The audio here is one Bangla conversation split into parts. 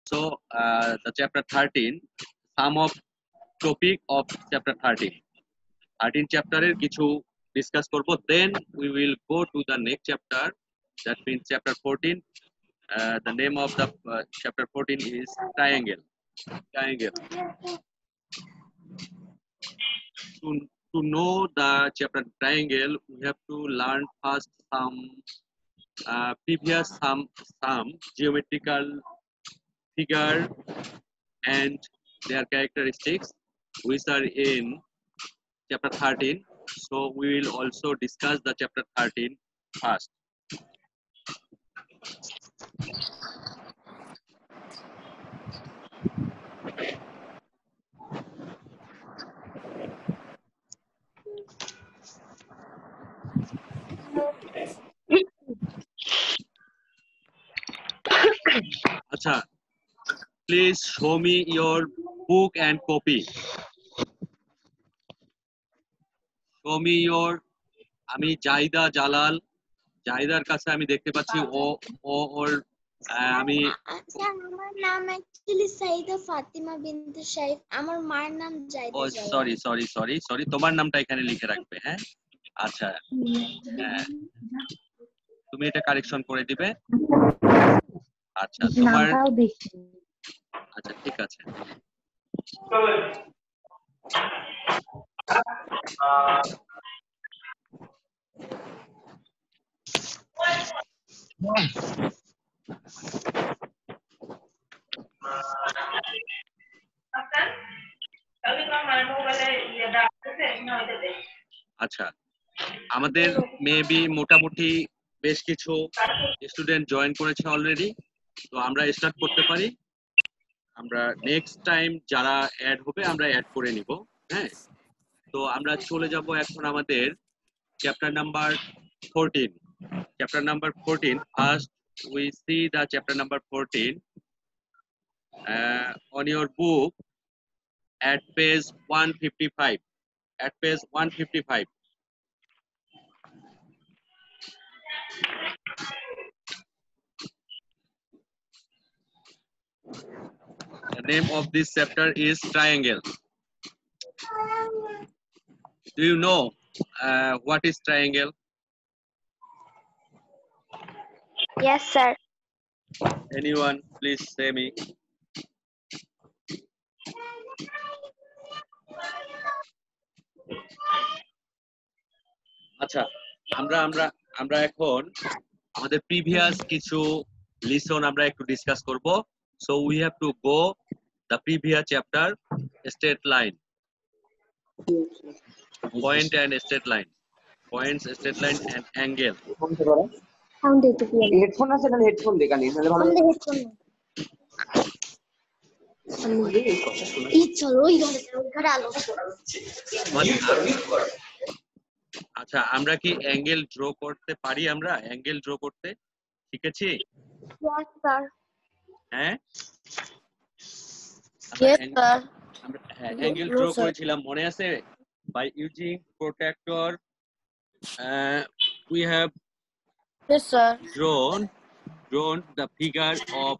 So the chapter 13, sum of topic of chapter 13. 13 chapter এর কিছু discuss করব, then we will go to the next chapter, that means chapter 14. The name of the chapter 14 is triangle. To know the chapter triangle, we have to learn first some previous some geometrical figure and their characteristics, which are in chapter 13. So we will also discuss the chapter 13 first. Acha, please show me your book and copy. Show me your, আমি জাইদা জালাল, জাইদার কাছে আমি দেখতে পাচ্ছি ওর আমি আচ্ছা, আমার নাম অ্যাকচুয়ালি সাইদা ফাতিমা বিনতে শাইফ, আমার মার নাম জাইদা জালাল। সরি তোমার নামটা এখানে লিখে রাখবে। হ্যাঁ, আচ্ছা, তুমি এটা কারেকশন করে দিবে। আচ্ছা, তোমার আচ্ছা, ঠিক আছে। আচ্ছা, আমাদের মেবি মোটামুটি বেশ কিছু স্টুডেন্ট জয়েন করেছে অলরেডি, তো আমরা স্টার্ট করতে পারি। আমরা নেক্সট টাইম যারা অ্যাড হবে আমরা অ্যাড করে নিব। হ্যাঁ, তো আমরা চলে যাব এখন আমাদের chapter number 14. Chapter number 14, first we see the chapter number 14 on your book at page 155. At page 155. The name of this chapter is triangle. Do you know what is triangle? Yes, sir. Anyone, please say me. আচ্ছা, আমরা এখন আমাদের প্রিভিয়াস কিছু লিসন আমরা একটু ডিসকাস করব। So we have to go the previous chapter, straight line, point and straight line, points, straight line and angle. Sound একটু ক্লিয়ার। হেডফোন আছে না? হেডফোন দে কানে, তাহলে ভালো। আমাদের হেডফোন না। এই চলো ওই ঘরে আলো হচ্ছে। আচ্ছা, আমরা কি অ্যাঙ্গেল ড্র করতে পারি? আমরা অ্যাঙ্গেল ড্র করতে শিখেছি? Yes, sir. হ্যাঁ, Yes, sir. আমরা অ্যাঙ্গেল ড্র করেছিলাম, মনে আছে? By using protractor, we have Yes, sir. drawn the figure of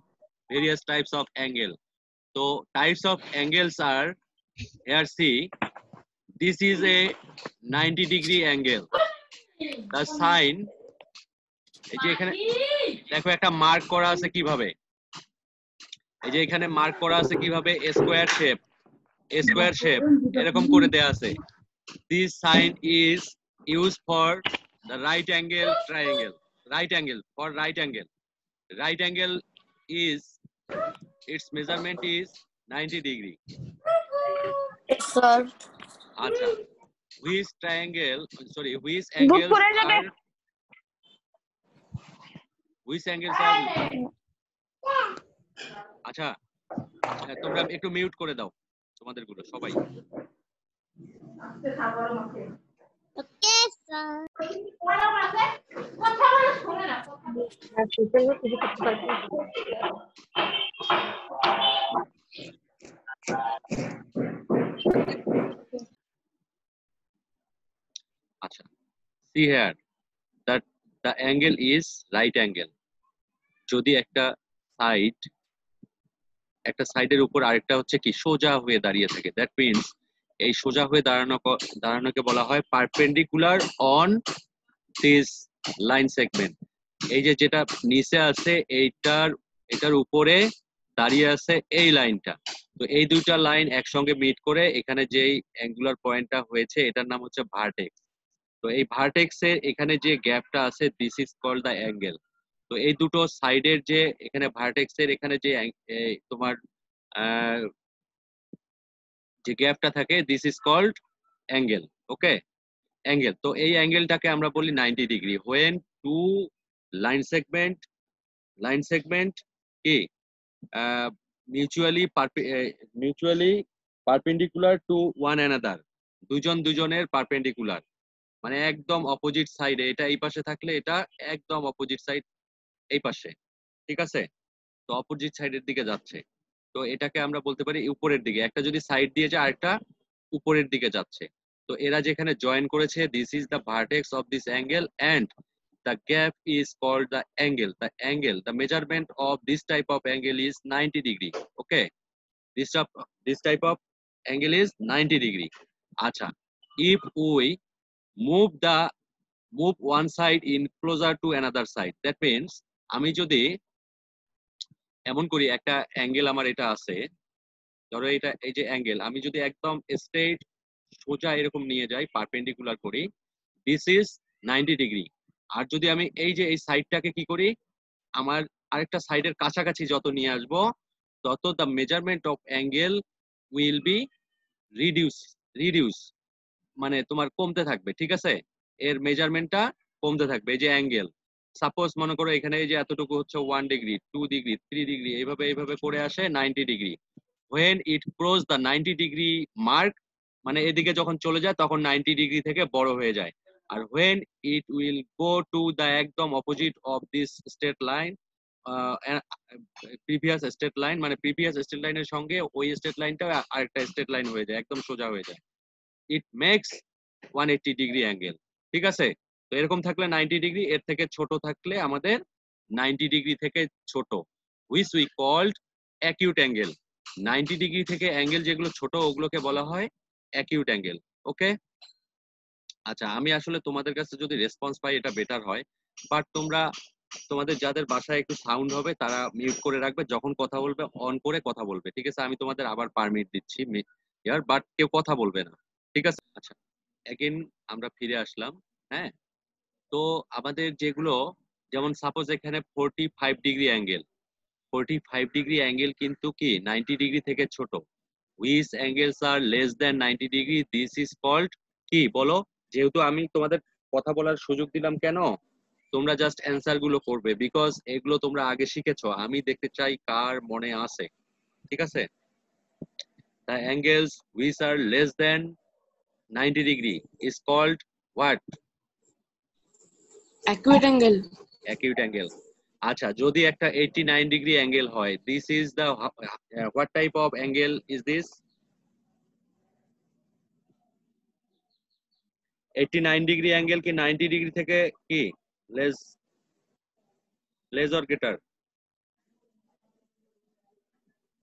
various types of angle. So types of angles are, here see, this is a 90-degree angle. The sign, এই যে এখানে দেখো একটা মার্ক করা আছে কিভাবে, এই যে এখানে মার্ক করা আছে কিভাবে, স্কয়ার শেপ এরকম করে দেয়া আছে। This sign is used for the right angle triangle. Right angle, for right angle. Right angle is, its measurement is 90 degree. Yes, sir. আচ্ছা, which triangle, sorry, which angles are, which angles are, আচ্ছা তোমরা একটু মিউট করে দাও তোমাদের গুলো সবাই। Okay, sir. আচ্ছা, see here that the angle is right angle. যদি একটা সাইড একটা সাইডের উপর আরেকটা হচ্ছে কি সোজা হয়ে দাঁড়িয়ে থাকে, দ্যাট মিন্স এই সোজা হয়ে দাঁড়ানোকে বলা হয় perpendicular on this line segment. এই যে যেটা নিচে আছে এটার উপরে দাঁড়িয়ে আছে এই লাইনটা। তো এই দুইটা লাইন একসঙ্গে মিট করে এখানে যেই অ্যাঙ্গুলার পয়েন্টটা হয়েছে এটার নাম হচ্ছে ভার্টেক্স। তো এই ভার্টেক্স এর এখানে যে গ্যাপটা আছে this is called the angle. তো এই দুটো সাইডের যে এখানে ভার্টেক্স এর এখানে যে তোমার যে গ্যাপটা থাকে this is called angle. Okay, angle. তো এই অ্যাঙ্গেলটাকে আমরা বলি 90 degree when two line segment কি mutually perpendicular to one another, দুজনের পারপেন্ডিকুলার, মানে একদম অপোজিট সাইডে। এটা এই পাশে থাকলে এটা একদম অপোজিট সাইড এই পাশে, ঠিক আছে? তো অপোজিট সাইডের দিকে যাচ্ছে। তো এটাকে আমরা বলতে পারি উপরের দিকে, একটা যদি সাইড দিয়ে যায় আরেকটা উপরের দিকে যাচ্ছে। তো এরা যেখানে জয়েন করেছে this is the vertex of this angle and the gap is called the angle. The measurement of this type of angle is 90 degree. Okay, this type of angle is 90 degree. Acha, if we move one side in closer to another side, that means আমি যদি এমন করি একটা অ্যাঙ্গেল আমার এটা আছে, ধরো এটা এই যে অ্যাঙ্গেল, আমি যদি একদম স্ট্রেট সোজা এরকম নিয়ে যাই পারপেন্ডিকুলার করি দিস ইজ 90 ডিগ্রি। আর যদি আমি এই যে এই সাইডটাকে কি করি আমার আরেকটা সাইডের কাছাকাছি যত নিয়ে আসব তত the measurement of angle will be reduce, মানে তোমার কমতে থাকবে, ঠিক আছে? এর মেজারমেন্টটা কমতে থাকবে। এই যে অ্যাঙ্গেল সাপোজ মনে করো এখানে এই যে এতটুকু হচ্ছে 1 ডিগ্রি 2 ডিগ্রি 3 ডিগ্রি এইভাবে করে আসে 90 degree. when it cross the 90 degree mark, মানে এদিকে যখন চলে যায় তখন 90 ডিগ্রি থেকে বড় হয়ে যায়। আর when it will go to the একদম opposite of this straight line, previous straight line, মানে প্রিভিয়াস স্ট্রেট লাইনের সঙ্গে ওই স্ট্রেট লাইনটা আরেকটা স্ট্রেট লাইন হয়ে যায়, একদম সোজা হয়ে যায়। it makes 180 ডিগ্রি অ্যাঙ্গেল, ঠিক আছে? তো এরকম থাকলে 90 ডিগ্রি, এর থেকে ছোট থাকলে আমাদের 90 ডিগ্রি থেকে ছোট which we called acute angle। 90 degree থেকে অ্যাঙ্গেল যেগুলো ছোট ওগুলোকে বলা হয় অ্যাকিউট অ্যাঙ্গেল। ওকে, আচ্ছা আমি আসলে তোমাদের কাছে যদি রেসপন্স পাই এটা বেটার হয়, বাট তোমাদের যাদের বাসায় একটু সাউন্ড হবে তারা মিউট করে রাখবে, যখন কথা বলবে অন করে কথা বলবে, ঠিক আছে? আমি তোমাদের আবার পারমিট দিচ্ছি ইয়ার, বাট কেউ কথা বলবে না, ঠিক আছে? আচ্ছা, এগেইন আমরা ফিরে আসলাম। হ্যাঁ, তো আমাদের যেগুলো যেমন সাপোজ এখানে 45 ডিগ্রি অ্যাঙ্গেল, 45 ডিগ্রি অ্যাঙ্গেল কিন্তু কি 90 ডিগ্রি থেকে ছোট। which angles are less than 90 degree this is called কি বলো? যেহেতু আমি তোমাদের কথা বলার সুযোগ দিলাম কেন, তোমরা জাস্ট অ্যান্সার গুলো করবে, বিকজ এগুলো তোমরা আগে শিখেছো, আমি দেখতে চাই কার মনে আছে, ঠিক আছে? the angles which are less than 90 degree is called what? acute angle. acute angle। আচ্ছা, যদি একটা 89 ডিগ্রি অ্যাঙ্গেল হয় this is the what type of angle is this? 89 degree angle কি 90 ডিগ্রি থেকে কি less or greater?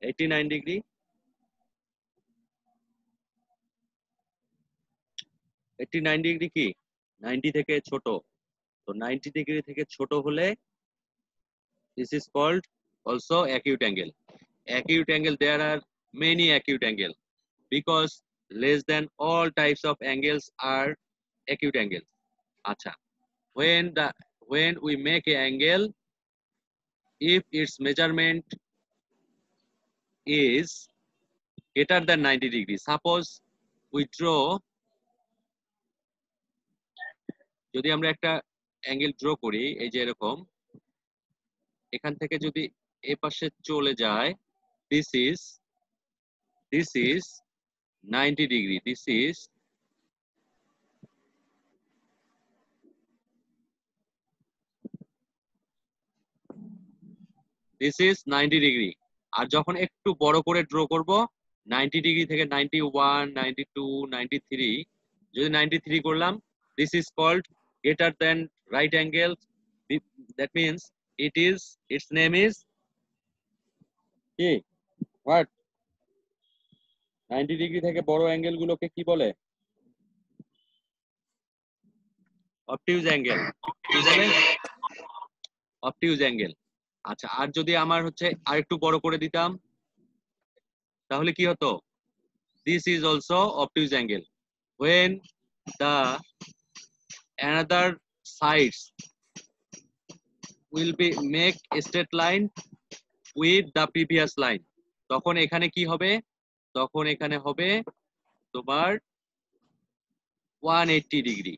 89 degree 89 degree কি 90 থেকে ছোট। তো 90 ডিগ্রি থেকে ছোট হলে this is called also acute angle। acute angle, there are many acute angle because less than all types of angles are acute angle। আচ্ছা, when we make a angle if its measurement is greater than 90 degree, suppose we draw, যদি আমরা একটা অ্যাঙ্গেল ড্র করি এই যে এরকম, এখান থেকে যদি এই পাশে চলে যায় this is 90 degree, this is this is 90 degree. আর যখন একটু বড় করে ড্র করব 90 ডিগ্রি থেকে 91 92 93, যদি 93 করলাম this is called greater than right angle, that means its name is কি হোয়াট 90 ডিগ্রি থেকে বড় অ্যাঙ্গেল গুলোকে কি বলে? অবটিউজ অ্যাঙ্গেল। কি বলে? অবটিউজ অ্যাঙ্গেল। আচ্ছা, আর যদি আমার হচ্ছে আরেকটু বড় করে দিতাম তাহলে কি হতো? This is also obtuse angle when the another sides will be make a straight line with the previous line. তখন এখানে কি হবে? তখন এখানে হবে তোমার 180 ডিগ্রি।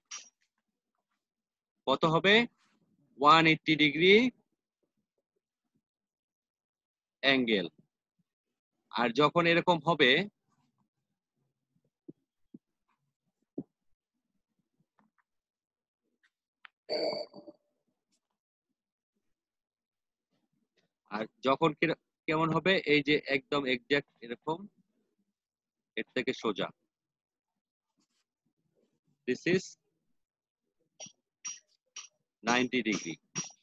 কত হবে? 180 ডিগ্রি অ্যাঙ্গেল। আর যখন এরকম হবে আর যখন কেমন হবে? এই যে একদম এক্সাক্ট এরকম, এর থেকে সোজা। This is 90 degree.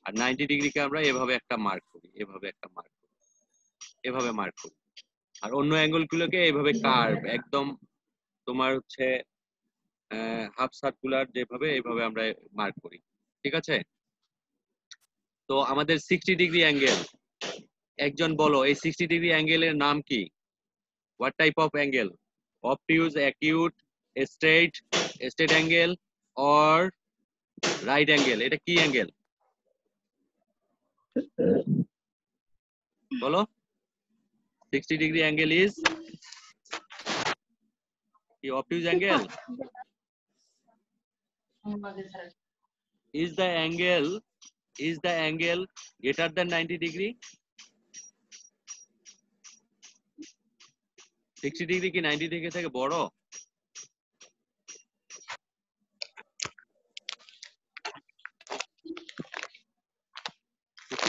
আর 90 ডিগ্রিকে আমরা এভাবে একটা মার্ক করি, এভাবে একটা মার্ক করি, এভাবে মার্ক করি। আর অন্য অ্যাঙ্গেল গুলোকে এইভাবে কার্ভ একদম তোমার হচ্ছে হাফ সার্কুলার যেভাবে এইভাবে আমরা মার্ক করি। ঠিক আছে? তো আমাদের 60 ডিগ্রি অ্যাঙ্গেল, একজন বলো এই 60 ডিগ্রি অ্যাঙ্গেলের নাম কি? What type of angle? Obtuse, acute, straight, straight angle or right angle? এটা কি অ্যাঙ্গেল বলো? 60 degree angle is the obtuse angle. Is the angle greater than 90 degree? 60 degree কি 90 degree থেকে বড়?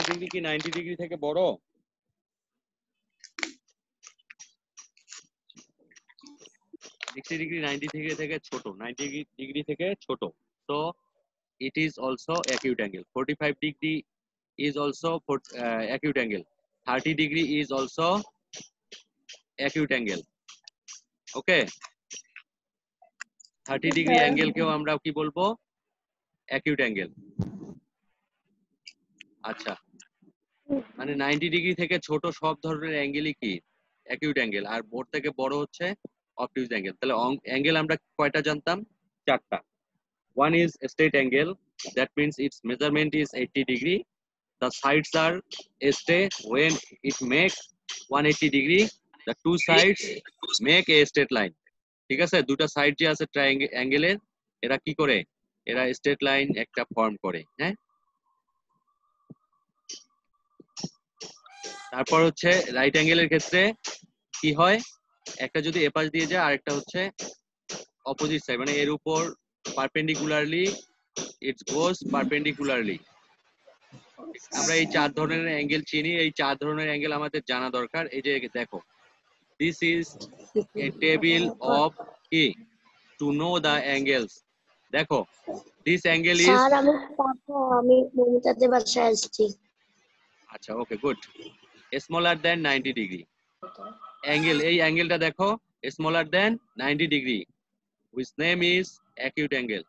ডিগ্রি কি 90 ডিগ্রি থেকে বড়? 60 degree 90 degree থেকে ছোট, 90 degree থেকে ছোট। So it is also acute angle. 45 degree is also acute angle. 30 degree is also acute angle. Okay, 30 degree angle কেও আমরা কি বলবো? acute angle. আচ্ছা, মানে 90 ডিগ্রি থেকে ছোট সব ধরনের অ্যাঙ্গেলই কি অ্যাকিউট অ্যাঙ্গেল, আর ওর থেকে বড় হচ্ছে অবটিউজ অ্যাঙ্গেল। তাহলে অ্যাঙ্গেল আমরা কয়টা জানতাম? চারটা। One is straight angle, that means its measurement is 80 degree. The sides are straight when it makes 180 degree. The two sides make a straight line. ঠিক আছে? দুটো সাইড যে আছে ট্রায়াঙ্গেলের, এরা কি করে? এরা স্ট্রেট লাইন একটা ফর্ম করে। হ্যাঁ, তারপর হচ্ছে রাইট অ্যাঙ্গেলের ক্ষেত্রে কি হয়? একটা যদি এপাশ দিয়ে যায়, আরেকটা হচ্ছে অপোজিট সাইড, মানে এর উপর পারপেন্ডিকুলারলি, ইটস গোস পারপেন্ডিকুলারলি। আমরা এই চার ধরনের অ্যাঙ্গেল চিনি, এই চার ধরনের অ্যাঙ্গেল আমাদের জানা দরকার। এই যে দেখো, this is a table of কি টু নো দা অ্যাঙ্গেলস। দেখো, দিস অ্যাঙ্গেল ইজ, স্যার আমি মমতাজের বাসায় আসছি। আচ্ছা, okay, good. Smaller than 90 degree angle, এই অ্যাঙ্গেলটা দেখো smaller than 90 degree, which name is acute angle.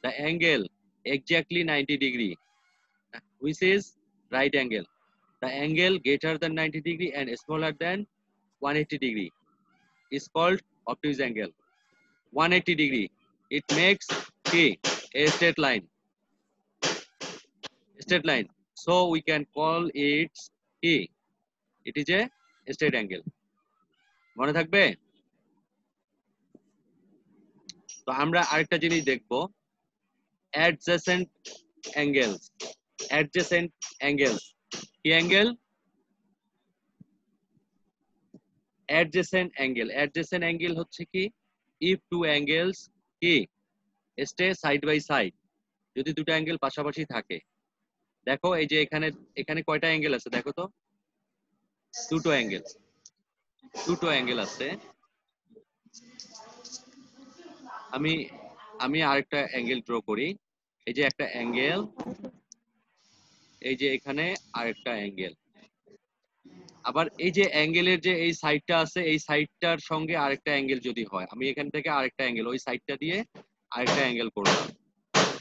The angle exactly 90 degree, which is right angle. The angle greater than 90 degree and smaller than 180 degree is called obtuse angle. 180 degree, it makes a straight line. Straight line. So we can call it it is a straight angle. মনে থাকবে? তো আমরা আরেকটা জিনিস দেখবো, adjacent angles. Adjacent angles কি angle? adjacent angle. Adjacent angle হচ্ছে কি? if two angles কি stay side by side, যদি দুটো অ্যাঙ্গেল পাশাপাশি থাকে। দেখো এই যে এখানে কয়টা অ্যাঙ্গেল আছে দেখো তো? দুটো অ্যাঙ্গেল আছে। আমি আরেকটা অ্যাঙ্গেল ড্র করি। এই যে একটা অ্যাঙ্গেল, এই যে এখানে আরেকটা অ্যাঙ্গেল। আবার এই যে অ্যাঙ্গেলের যে এই সাইডটা আছে, এই সাইডটার সঙ্গে আরেকটা অ্যাঙ্গেল যদি হয়, আমি এখান থেকে আরেকটা অ্যাঙ্গেল ওই সাইডটা দিয়ে আরেকটা অ্যাঙ্গেল করলাম।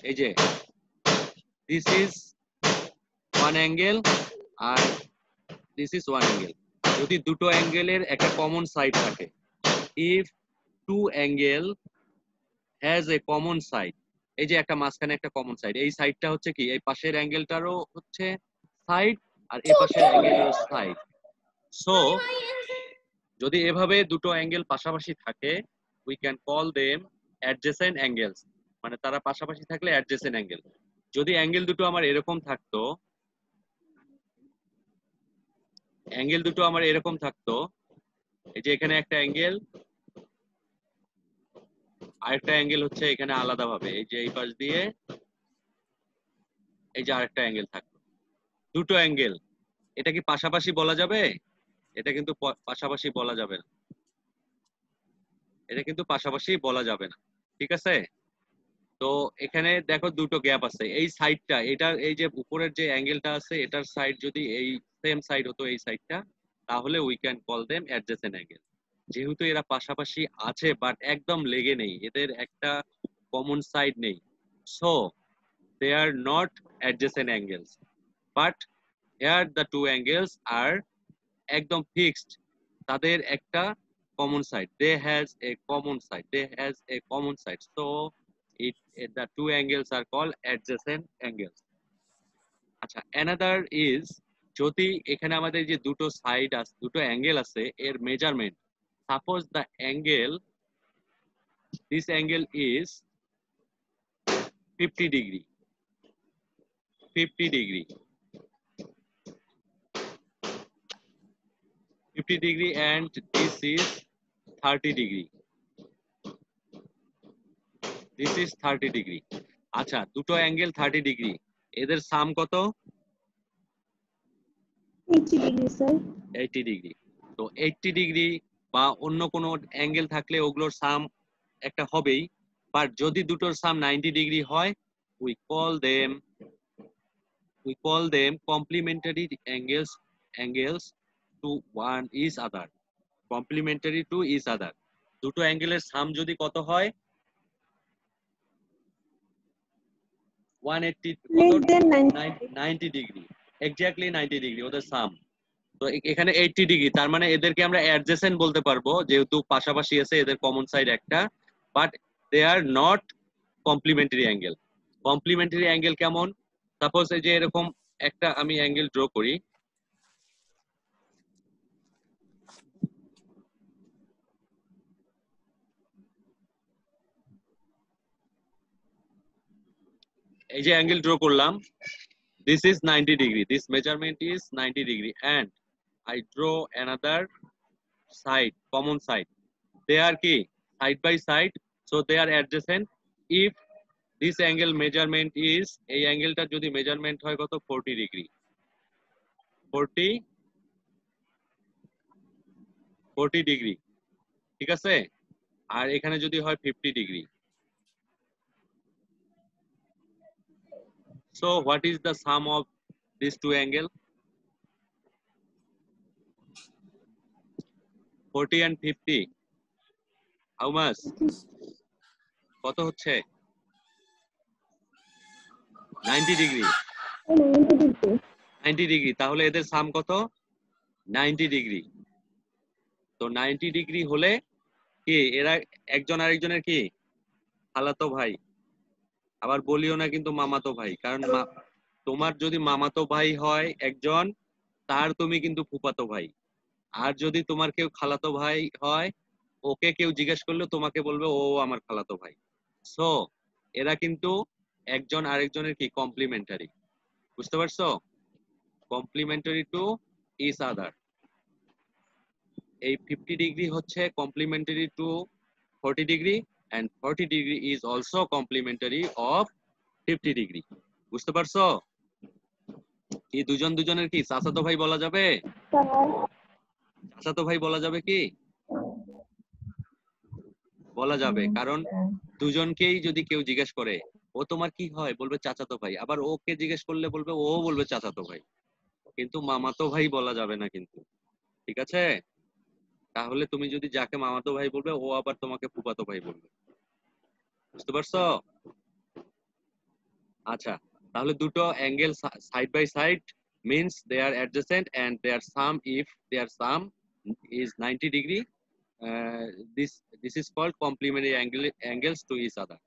এই যে দিস ইজ ওয়ান অ্যাঙ্গেল আর দিস ইজ ওয়ান অ্যাঙ্গেল। যদি দুটো অ্যাঙ্গেলের একটা কমন সাইড থাকে, if two angle has a common side, এই যে একটা মাঝখানে একটা কমন সাইড, এই সাইডটা হচ্ছে কি এই পাশের অ্যাঙ্গেলটারও হচ্ছে সাইড আর এই পাশের অ্যাঙ্গেলেরও সাইড। সো যদি এভাবে দুটো অ্যাঙ্গেল পাশাপাশি থাকে, we can call them adjacent angles, মানে তারা পাশাপাশি থাকলে অ্যাডজেসেন্ট অ্যাঙ্গেল। যদি অ্যাঙ্গেল দুটো আমার এরকম থাকতো, অ্যাঙ্গেল দুটো আমার এরকম থাকতো, এই যে এখানে একটা অ্যাঙ্গেল আরেকটা অ্যাঙ্গেল হচ্ছে এখানে আলাদাভাবে, এই যে এই পাশ দিয়ে এই যে আরেকটা অ্যাঙ্গেল থাকতো, দুটো অ্যাঙ্গেল, এটা কি পাশাপাশি বলা যাবে? এটা কিন্তু পাশাপাশি বলা যাবে না, এটা কিন্তু পাশাপাশি বলা যাবে না, ঠিক আছে? তো এখানে দেখো দুটো গ্যাপ আছে, এই সাইডটা, এটার এই যে উপরের যে অ্যাঙ্গেলটা আছে এটার সাইড যদি এই সেম সাইড হতো এই সাইডটা, তাহলে we can call them adjacent angle. যেহেতু এরা পাশাপাশি আছে বাট একদম লেগে নেই, এদের একটা কমন সাইড নেই, so they are not adjacent angles, but here the two angles are একদম fixed, তাদের একটা common side, they has a common side, they has a common side, so the two angles are called adjacent angles. আচ্ছা, another is যদি এখানে আমাদের যে দুটো সাইড আছে, দুটো অ্যাঙ্গেল আছে, এর measurement, suppose the angle, this angle is 50 degree, 50 degree, 50 degree and this is 30 degree, this is 30 degree. আচ্ছা, দুটো অ্যাঙ্গেল 30 ডিগ্রি, এদের সাম কত? 80 ডিগ্রি স্যার। 80 ডিগ্রি। তো 80 ডিগ্রি বা অন্য কোনো অ্যাঙ্গেল থাকলে ওগুলোর সাম একটা হবেই, বাট যদি দুটোর সাম 90 ডিগ্রি হয়, we call them complementary angles to one each other, complementary to each other. দুটো অ্যাঙ্গেলের সাম যদি কত হয়? 90 ডিগ্রি, এক্স্যাক্টলি 90 ডিগ্রি ওদের সাম। তো এখানে 80 ডিগ্রি, তার মানে এদেরকে আমরা অ্যাডজেসেন্ট বলতে পারবো যেহেতু পাশাপাশি আছে, এদের কমন সাইড একটা, but they are not complementary angle. Complementary angle কেমন? সাপোজ এই যে এরকম একটা আমি অ্যাঙ্গেল ড্র করি, এই যে অ্যাঙ্গেল ড্র করলাম, this is 90 degree, this measurement is 90 degree, and I draw another side, common side, they are key side by side, so they are adjacent. If this angle measurement is, এই অ্যাঙ্গেলটা যদি মেজারমেন্ট হয় কত? 40 ডিগ্রি, 40 ডিগ্রি, ঠিক আছে? আর এখানে যদি হয় 50 degree, so what is the sum of these two angle? 40 and 50, how much? কত হচ্ছে? 90 ডিগ্রি, 90 ডিগ্রি, তাহলে এদের সাম কত? 90 ডিগ্রি। তো 90 ডিগ্রি হলে কি এরা একজন আরেকজনের কি খালাতো ভাই, আবার বলিও না কিন্তু মামাতো ভাই, কারণ তোমার যদি মামাতো ভাই হয় একজন, তার তুমি কিন্তু ফুফাতো ভাই, আর যদি তোমার কেউ খালাতো ভাই হয়, ওকে কেউ জিজ্ঞেস করলে তোমাকে বলবে ও আমার খালাতো ভাই। সো এরা কিন্তু একজন আরেকজনের কি কমপ্লিমেন্টারি, বুঝতে পারছো? Complementary to each other. এই 50 ডিগ্রি হচ্ছে complementary to 40 degree, and 40 degree is also complementary of 50 degree. বুঝতে পারছো? কি দুজন দুজনের কি চাচাতো ভাই বলা যাবে? চাচাতো ভাই বলা যাবে কি? বলা যাবে, কারণ দুজনকেই যদি কেউ জিজ্ঞেস করে ও তোমার কি হয়, বলবে চাচাতো ভাই, আবার ওকে জিজ্ঞেস করলে বলবে ও বলবে চাচাতো ভাই, কিন্তু মামাতো ভাই বলা যাবে না কিন্তু, ঠিক আছে? তাহলে তুমি যদি যাকে মামাতো ভাই বলবে ও আবার তোমাকে ফুফাতো ভাই বলবে। বুঝতে পারছো? আচ্ছা, তাহলে দুটো angle side by side means they are adjacent and their sum, if their sum is 90 degree, uh, this this is called complementary angles to each other.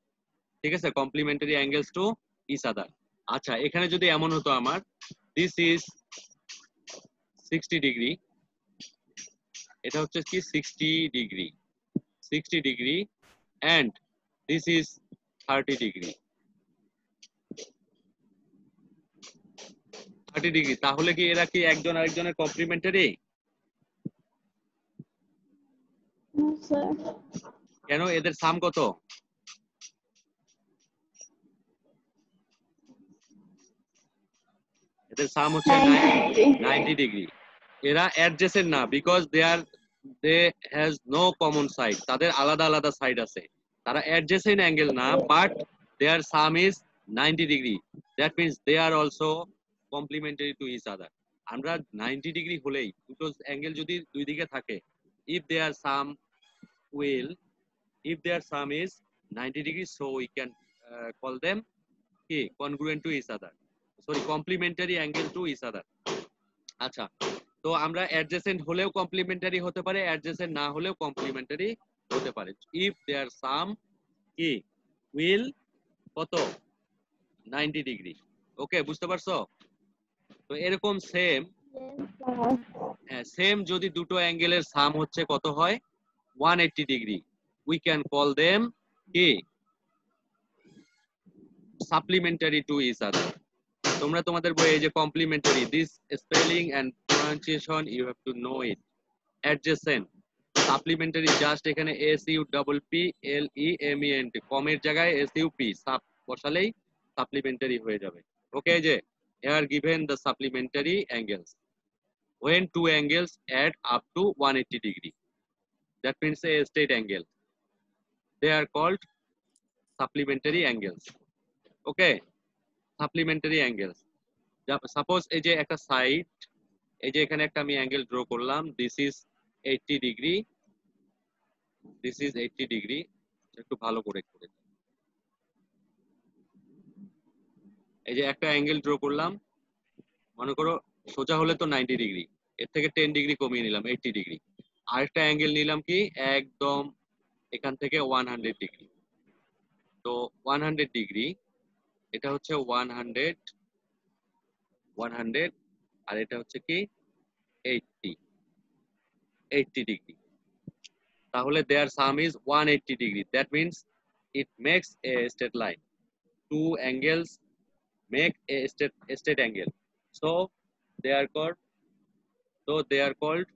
ঠিক আছে, complementary angles to each other. আচ্ছা, এখানে যদি এমন হতো আমার this is 60 degree, এটা হচ্ছে কি 60 degree, 60 degree and this is 30 degree, 30 degree, তাহলে কি এরা কি একজন আরেকজনের কমপ্লিমেন্টারি? কেন? এদের সাম কত? এদের সাম হচ্ছে 90 ডিগ্রি। এরা অ্যাডজেসেন্ট না, because they has no common side, তাদের আলাদা আলাদা সাইড আছে, তারা অ্যাডজেসেন্ট অ্যাঙ্গেল না, but their sum is 90 degree, that means they are also complementary to each other. আমরা 90 ডিগ্রি হলেই, দুটো অ্যাঙ্গেল যদি দুই দিকে থাকে, if their sum if their sum is 90 degrees, so we can call them congruent to each other, sorry, complementary angle to each other. আচ্ছা, তো আমরা অ্যাডজেসেন্ট হলেও কমপ্লিমেন্টারি হতে পারে, অ্যাডজেসেন্ট না হলেও কমপ্লিমেন্টারি হতে পারে, if their sum will কত 90 ডিগ্রি। ওকে, বুঝতে পারছো? তো এরকম সেম যদি দুটো অ্যাঙ্গেলের সাম হচ্ছে কত হয় 180 degree, we can call them supplementary to each other. তোমরা তোমাদের বইয়ে যে complementary, this spelling and pronunciation you have to know it. Adjacent, supplementary just এখানে SUPPLEMENT, কমের জায়গায় SUP সাপ বসালেই সাপ্লিমেন্টারি হয়ে যাবে। ওকে, যে here given the supplementary angles when two angles add up to 180 degree, that means a straight angle, they are called supplementary angles. Okay, supplementary angles. Suppose এই যে একটা সাইড, এই যে এখানে একটা আমি অ্যাঙ্গেল ড্র করলাম, this is 80 degree, this is 80 degree, একটু ভালো করে করে এই যে একটা অ্যাঙ্গেল ড্র করলাম, মনে করো সোজা হলে তো 90 ডিগ্রি, এর থেকে 10 ডিগ্রি কমিয়ে নিলাম 80 ডিগ্রি, আরেকটা অ্যাঙ্গেল নিলাম কি একদম এখান থেকে 100 ডিগ্রি, তো 100 ডিগ্রি, এটা হচ্ছে 100 আর এটা হচ্ছে কি 80 ডিগ্রি, তাহলে their sum is 180 degree, that means it makes a straight line, two angles make a straight angle, so they are called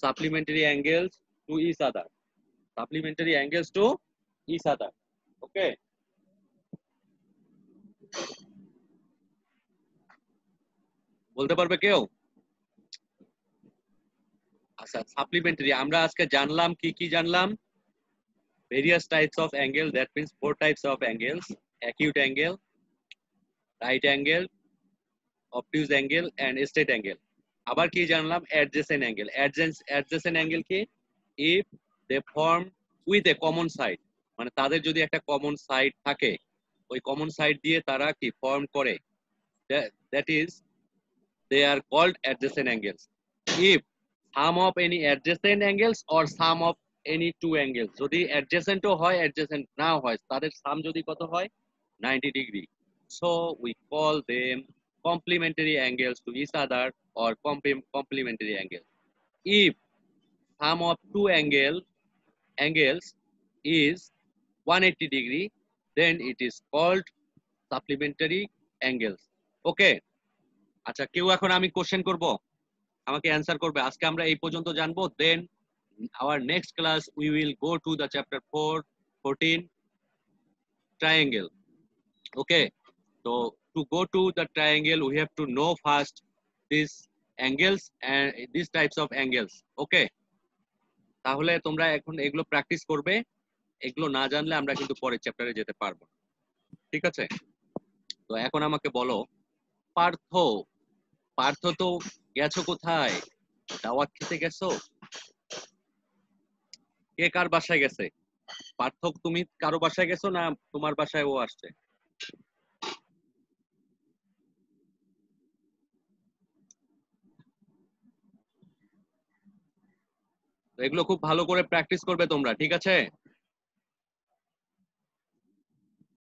supplementary angles to each other, supplementary angles to each other. Okay, বলতে পারবে কেউ? আচ্ছা, সাপ্লিমেন্টারি আমরা আজকে জানলাম কি কি জানলাম? various types of angle, that means 4 types of angles: acute angle, right angle, obtuse angle and straight angle. আবার কি জানলাম? adjacent angle. Adjacent angle কি? if they form with a common side, মানে তাদের যদি একটা কমন সাইড থাকে, ওই কমন সাইড দিয়ে তারা কি ফর্ম করে, that is they are called adjacent angles. If sum of any adjacent angles or sum of any two angles, যদি adjacent ও হয় adjacent নাও হয়, তাদের সাম যদি কত হয় 90 degree, so we call them complementary angles to each other or complementary angles. If sum of two angles is 180 degree, then it is called supplementary angles. Okay, আচ্ছা, কেউ এখন আমি কোশ্চেন করব, আমাকে অ্যান্সার করবে। আজকে আমরা এই পর্যন্ত জানবো, দেন our next class we will go to the chapter 14 triangle. Okay, so to go to the triangle we have to know first these angles and these types of angles. Okay, তাহলে তোমরা এখন এগুলো প্র্যাকটিস করবে, এগুলো না জানলে আমরা কিন্তু পরের চ্যাপ্টারে যেতে পারবো। ঠিক আছে, তো এখন আমাকে বলো পার্থ তো গেছো কোথায়? দাওয়াত খেতে গেছো? কে কার বাসায় গেছে? পার্থক, তুমি কারো বাসায় গেছো না তোমার বাসায় ও আসছে? এগুলো খুব ভালো করে প্র্যাকটিস করবে তোমরা, ঠিক আছে?